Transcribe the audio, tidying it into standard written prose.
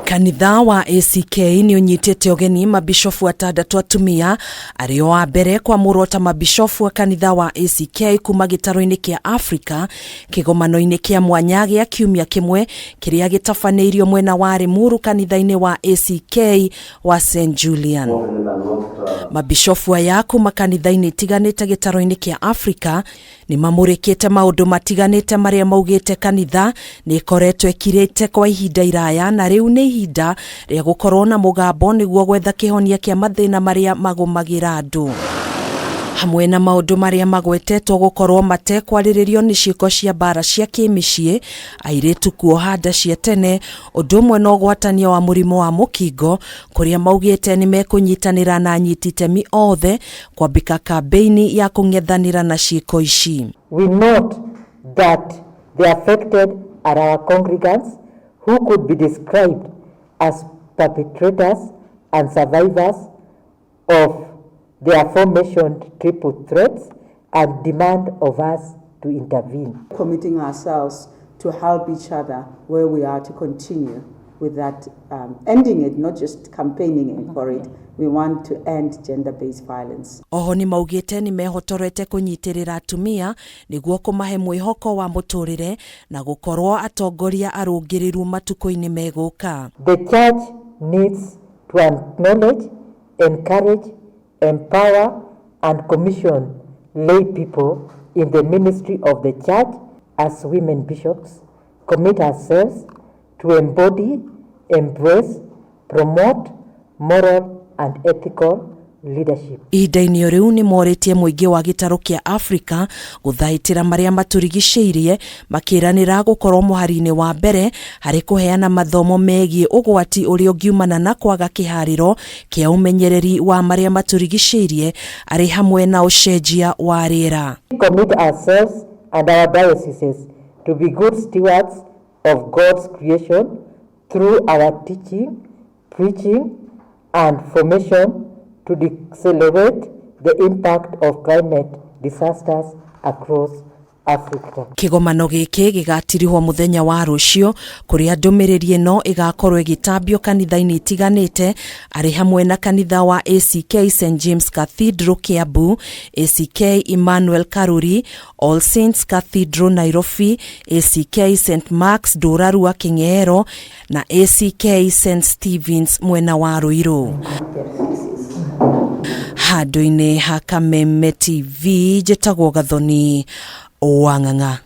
Kanitha wa ACK ni unyitete ogeni mabishofu atandatu atumia ario wa mbere kwamurwo ta mabishofu wa kanitha wa ACK kuma gitaru-ini kia Afrika Kigomano-ini kia mwanya gia kiumia kimwe kiria gitafaneirio mwena wa Rimuru kanitha-ini wa ACK wa St Julian. Mabishofu aya kuma kanitha-ini tiganite gitaru-ini kia Afrika ni mamurikite maundu matiganite maria maugite kanitha ni koretwe kirite kwa ihinda iraya na riu ni ihinda ria gukorwo na mugambo niguo gwetha kihonia kia mathina maria magumagira andu. Hamwe na maundu maria magwetetwo gukorwo matekwaririo ni ciiko cia mbara cia KIMICII, AIRITU KUOHA nda cia tene, undu umwe na ugwatania wa murimo wa mukingo kuria maugite ni mekunyitanira na anyiti itemi othe kwambika kampeini ya kung'ethanira na ciiko ici. We note that the affected are our congregants who could be described as perpetrators and survivors of the aforementioned triple threats and demand of us to intervene. Committing ourselves to help each other where we are to continue with that, ending it, not just campaigning for it. We want to end gender-based violence. Oho ni maugite ni mehotorete kunyitirira atumia niguo kumahe mwihoko wa muturire na gukorwo atongoria arungiriru matuku-ini meguka. The church needs to acknowledge, encourage, empower and commission lay people in the ministry of the church as women bishops, commit ourselves to embody, embrace, promote moral and ethical leadership. Ihinda-ini riu ni moritie muingi wa gitaru kia Afrika guthaitira maria maturigiceirie makiranira gukorwo muhari-ini wa mbere hari kuheana mathomo megie ugwati uria ungiumana na kwaga kihariro kia umenyereri wa maria maturigiceirie ari hamwe na ucenjia wa riera. Commit ourselves and our dioceses to be good stewards of God's creation through our teaching, preaching and formation to accelerate the impact of climate disasters across Africa. Kigomano giki gigatirihwo muthenya wa rucio kuria ndumiriri ino igakorwo igitambio kanitha-ini itiganite ari hamwe na kanitha wa ACK St James Cathedral Kiambu, ACK Emmanuel Karuri, All Saints Cathedral Nairobi, ACK St Mark's Dorarua King'ero na ACK St Stephen's mwena wa Ruiru. Handu-ini ha Kameme TV, Njĩtagwo Gathoni Wang'ang'a.